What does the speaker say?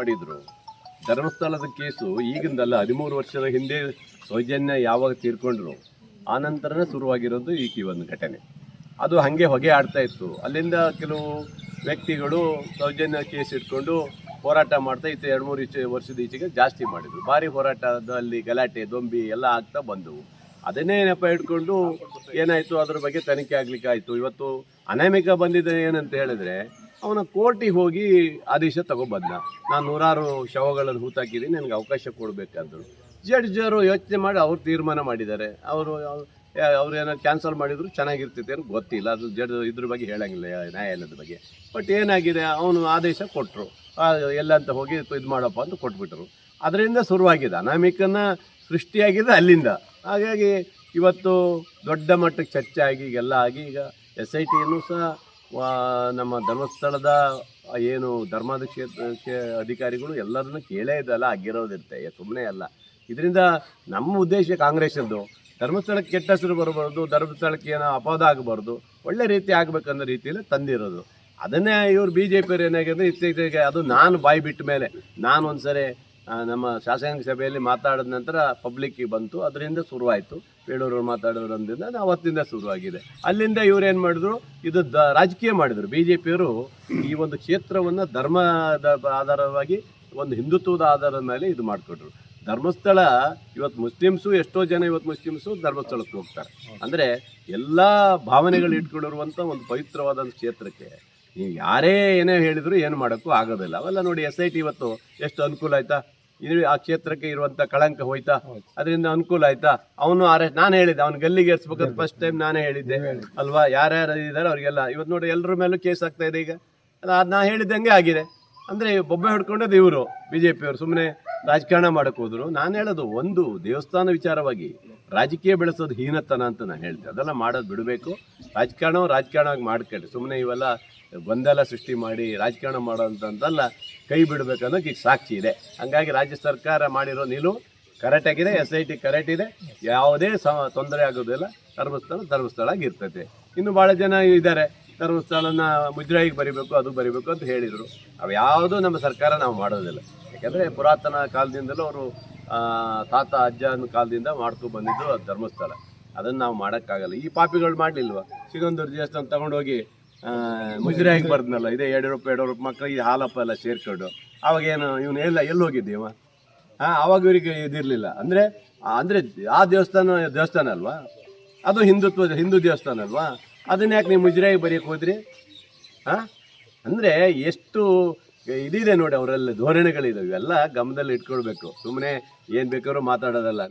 ಮಾಡಿದ್ರು. ಧರ್ಮಸ್ಥಳದ ಕೇಸು ಈಗಿಂದಲ್ಲ, 13 ವರ್ಷದ ಹಿಂದೆ ಸೌಜನ್ಯ ಯಾವಾಗ ತೀರ್ಕೊಂಡ್ರು ಆ ನಂತರನೇ ಶುರುವಾಗಿರೋದು ಈ ಒಂದು ಘಟನೆ. ಅದು ಹಾಗೆ ಹೊಗೆ ಆಡ್ತಾ ಇತ್ತು. ಅಲ್ಲಿಂದ ಕೆಲವು ವ್ಯಕ್ತಿಗಳು ಸೌಜನ್ಯ ಕೇಸ್ ಇಟ್ಕೊಂಡು ಹೋರಾಟ ಮಾಡ್ತಾ ಇತ್ತು. 2-3 ವರ್ಷದ ಈಚೆಗೆ ಜಾಸ್ತಿ ಮಾಡಿದರು. ಭಾರಿ ಹೋರಾಟದಲ್ಲಿ ಗಲಾಟೆ ದೊಂಬಿ ಎಲ್ಲ ಆಗ್ತಾ ಬಂದವು. ಅದನ್ನೇ ನೆಪ ಇಟ್ಕೊಂಡು ಏನಾಯಿತು, ಅದ್ರ ಬಗ್ಗೆ ತನಿಖೆ ಆಗಲಿಕ್ಕೆ ಆಯಿತು. ಇವತ್ತು ಅನಾಮಿಕ ಬಂದಿದ್ದ ಏನಂತ ಹೇಳಿದ್ರೆ, ಅವನ ಕೋರ್ಟಿಗೆ ಹೋಗಿ ಆದೇಶ ತಗೊಬಂದ. ನಾನು 100 ಶವಗಳನ್ನು ಹೂತಾಕಿದ್ದೀನಿ, ನನಗೆ ಅವಕಾಶ ಕೊಡಬೇಕಾದ್ರು. ಜಡ್ಜರು ಯೋಚನೆ ಮಾಡಿ ಅವ್ರು ತೀರ್ಮಾನ ಮಾಡಿದ್ದಾರೆ. ಅವ್ರು ಏನೋ ಕ್ಯಾನ್ಸಲ್ ಮಾಡಿದ್ರು ಚೆನ್ನಾಗಿರ್ತೈತೆ ಅಂತ ಗೊತ್ತಿಲ್ಲ, ಅದು ಇದ್ರ ಬಗ್ಗೆ ಹೇಳಂಗಿಲ್ಲ ನ್ಯಾಯಾಲಯದ ಬಗ್ಗೆ. ಬಟ್ ಏನಾಗಿದೆ, ಅವನು ಆದೇಶ ಕೊಟ್ಟರು, ಎಲ್ಲ ಅಂತ ಹೋಗಿ ಇದು ಮಾಡಪ್ಪ ಅಂತ ಕೊಟ್ಬಿಟ್ರು. ಅದರಿಂದ ಶುರುವಾಗಿದೆ ಅನಾಮಿಕನ ಸೃಷ್ಟಿಯಾಗಿದೆ ಅಲ್ಲಿಂದ. ಹಾಗಾಗಿ ಇವತ್ತು ದೊಡ್ಡ ಮಟ್ಟಕ್ಕೆ ಚರ್ಚೆ ಆಗಿ ಎಲ್ಲ ಆಗಿ ಈಗ SITಯನ್ನು ಸಹ ನಮ್ಮ ಧರ್ಮಸ್ಥಳದ ಏನು ಧರ್ಮಾದ ಅಧಿಕಾರಿಗಳು ಎಲ್ಲರನ್ನೂ ಕೇಳೇ ಇದೆಲ್ಲ ಆಗಿರೋದಿರುತ್ತೆ, ಸುಮ್ಮನೆ ಅಲ್ಲ. ಇದರಿಂದ ನಮ್ಮ ಉದ್ದೇಶ ಕಾಂಗ್ರೆಸ್ಸದ್ದು ಧರ್ಮಸ್ಥಳಕ್ಕೆ ಕೆಟ್ಟ ಹೆಸರು ಬರಬಾರ್ದು, ಧರ್ಮಸ್ಥಳಕ್ಕೆ ಏನೋ ಅಪವಾದ ಆಗಬಾರ್ದು, ಒಳ್ಳೆ ರೀತಿ ಆಗಬೇಕನ್ನೋ ರೀತಿಯಲ್ಲಿ ತಂದಿರೋದು. ಅದನ್ನೇ ಇವರು BJP ಏನಾಗಿದೆ ಇತ್ತೀಚೆಗೆ, ಅದು ನಾನು ಬಾಯಿ ಬಿಟ್ಟ ಮೇಲೆ, ನಾನು ಒಂದು ಸರಿ ನಮ್ಮ ಶಾಸಕಾಂಗ ಸಭೆಯಲ್ಲಿ ಮಾತಾಡಿದ ನಂತರ ಪಬ್ಲಿಕ್ಕಿಗೆ ಬಂತು. ಅದರಿಂದ ಶುರುವಾಯಿತು. ಬೇಡೂರವ್ರು ಮಾತಾಡೋದ್ರಿಂದ ಅವತ್ತಿಂದ ಶುರುವಾಗಿದೆ. ಅಲ್ಲಿಂದ ಇವ್ರೇನು ಮಾಡಿದ್ರು, ಇದು ರಾಜಕೀಯ ಮಾಡಿದರು. BJPಯವರು ಈ ಒಂದು ಕ್ಷೇತ್ರವನ್ನು ಧರ್ಮದ ಆಧಾರವಾಗಿ ಒಂದು ಹಿಂದುತ್ವದ ಆಧಾರದ ಮೇಲೆ ಇದು ಮಾಡಿಕೊಟ್ರು. ಧರ್ಮಸ್ಥಳ ಇವತ್ತು ಮುಸ್ಲಿಮ್ಸು, ಎಷ್ಟೋ ಜನ ಇವತ್ತು ಮುಸ್ಲಿಮ್ಸು ಧರ್ಮಸ್ಥಳಕ್ಕೆ ಹೋಗ್ತಾರೆ. ಅಂದರೆ ಎಲ್ಲ ಭಾವನೆಗಳು ಇಟ್ಕೊಂಡಿರುವಂಥ ಒಂದು ಪವಿತ್ರವಾದ ಕ್ಷೇತ್ರಕ್ಕೆ ನೀವು ಯಾರೇ ಏನೇ ಹೇಳಿದ್ರು ಏನು ಮಾಡೋಕ್ಕೂ ಆಗೋದಿಲ್ಲ. ಅವೆಲ್ಲ ನೋಡಿ SIT ಇವತ್ತು ಎಷ್ಟು ಅನುಕೂಲ ಆಯಿತಾ, ಆ ಕ್ಷೇತ್ರಕ್ಕೆ ಇರುವಂಥ ಕಳಂಕ ಹೋಯ್ತಾ, ಅದರಿಂದ ಅನುಕೂಲ ಆಯಿತಾ. ಅವನು ನಾನು ಹೇಳಿದ್ದೆ, ಅವ್ನು ಗಲ್ಲಿಗೆ ಏರ್ಸ್ಬೇಕಂತ ಫಸ್ಟ್ ಟೈಮ್ ನಾನೇ ಹೇಳಿದ್ದೆ ಅಲ್ವಾ. ಯಾರ್ಯಾರು ಇದ್ದಾರೆ ಅವರಿಗೆಲ್ಲ ಇವತ್ತು ನೋಡಿ ಎಲ್ಲರ ಮೇಲೂ ಕೇಸ್ ಆಗ್ತಾ ಇದೆ. ಈಗ ಅದು ನಾನು ಹೇಳಿದ್ದಂಗೆ ಆಗಿದೆ. ಅಂದರೆ ಬೊಬ್ಬೆ ಹೊಡ್ಕೊಂಡದ್ದು ಇವರು BJPಯವರು ಸುಮ್ಮನೆ ರಾಜಕಾರಣ ಮಾಡೋಕ್ಕೆ ಹೋದ್ರು. ನಾನು ಹೇಳೋದು, ಒಂದು ದೇವಸ್ಥಾನ ವಿಚಾರವಾಗಿ ರಾಜಕೀಯ ಬೆಳೆಸೋದು ಹೀನತನ ಅಂತ ನಾನು ಹೇಳ್ತೇನೆ. ಅದೆಲ್ಲ ಮಾಡೋದು ಬಿಡಬೇಕು. ರಾಜಕಾರಣವಾಗಿ ಮಾಡ್ಕೊಳ್ಳಿ. ಸುಮ್ಮನೆ ಇವೆಲ್ಲ ಗೊಂದಲ ಸೃಷ್ಟಿ ಮಾಡಿ ರಾಜಕಾರಣ ಮಾಡೋಂಥದ್ದೆಲ್ಲ ಕೈ ಬಿಡಬೇಕು ಅನ್ನೋಕೆ ಈಗ ಸಾಕ್ಷಿ ಇದೆ. ಹಾಗಾಗಿ ರಾಜ್ಯ ಸರ್ಕಾರ ಮಾಡಿರೋ ನಿಲುವು ಕರೆಕ್ಟಾಗಿದೆ. SIT ಕರೆಕ್ಟ್ ಇದೆ, ಯಾವುದೇ ತೊಂದರೆ ಆಗೋದಿಲ್ಲ. ಧರ್ಮಸ್ಥಳ ಆಗಿರ್ತೈತೆ. ಇನ್ನು ಭಾಳ ಜನ ಇದ್ದಾರೆ, ಧರ್ಮಸ್ಥಳನ ಮುಜರಾಯಿಗೆ ಬರಿಬೇಕು, ಅದು ಬರಿಬೇಕು ಅಂತ ಹೇಳಿದರು. ಅವು ಯಾವುದೂ ನಮ್ಮ ಸರ್ಕಾರ ನಾವು ಮಾಡೋದಿಲ್ಲ. ಯಾಕೆಂದರೆ ಪುರಾತನ ಕಾಲದಿಂದಲೂ ಅವರು ತಾತ ಅಜ್ಜನ ಕಾಲದಿಂದ ಮಾಡ್ಕೊಂಡು ಬಂದಿದ್ದು ಅದು ಧರ್ಮಸ್ಥಳ. ಅದನ್ನು ನಾವು ಮಾಡೋಕ್ಕಾಗಲ್ಲ. ಈ ಪಾಪಿಗಳು ಮಾಡಲಿಲ್ವ, ಸಿಗಂದೂರು ದೇವಸ್ಥಾನ ತೊಗೊಂಡೋಗಿ ಮುಜರಾಯಿಗೆ ಬರ್ದನಲ್ಲ, ಇದೇ $2 ಮಕ್ಕಳಿಗೆ ಹಾಲಪ್ಪ ಎಲ್ಲ ಸೇರ್ಕೊಂಡು. ಅವಾಗೇನು ಇವನು ಎಲ್ಲಿ ಹೋಗಿದ್ದೀವ? ಆವಾಗ ಇವರಿಗೆ ಇದಿರಲಿಲ್ಲ. ಅಂದರೆ ಆ ದೇವಸ್ಥಾನ ಅಲ್ವಾ, ಅದು ಹಿಂದೂ ದೇವಸ್ಥಾನ ಅಲ್ವಾ, ಅದನ್ನ ಯಾಕೆ ನೀವು ಮುಜರಾಯಿಗೆ ಬರೆಯೋಕೆ ಹೋದ್ರಿ? ಅಂದರೆ ಎಷ್ಟು ಇದಿದೆ ನೋಡಿ, ಅವರೆಲ್ಲ ಧೋರಣೆಗಳಿದಾವೆ. ಇವೆಲ್ಲ ಗಮನದಲ್ಲಿ ಇಟ್ಕೊಳ್ಬೇಕು. ಸುಮ್ಮನೆ ಏನು ಬೇಕಾದ್ರೂ ಮಾತಾಡೋದಲ್ಲ.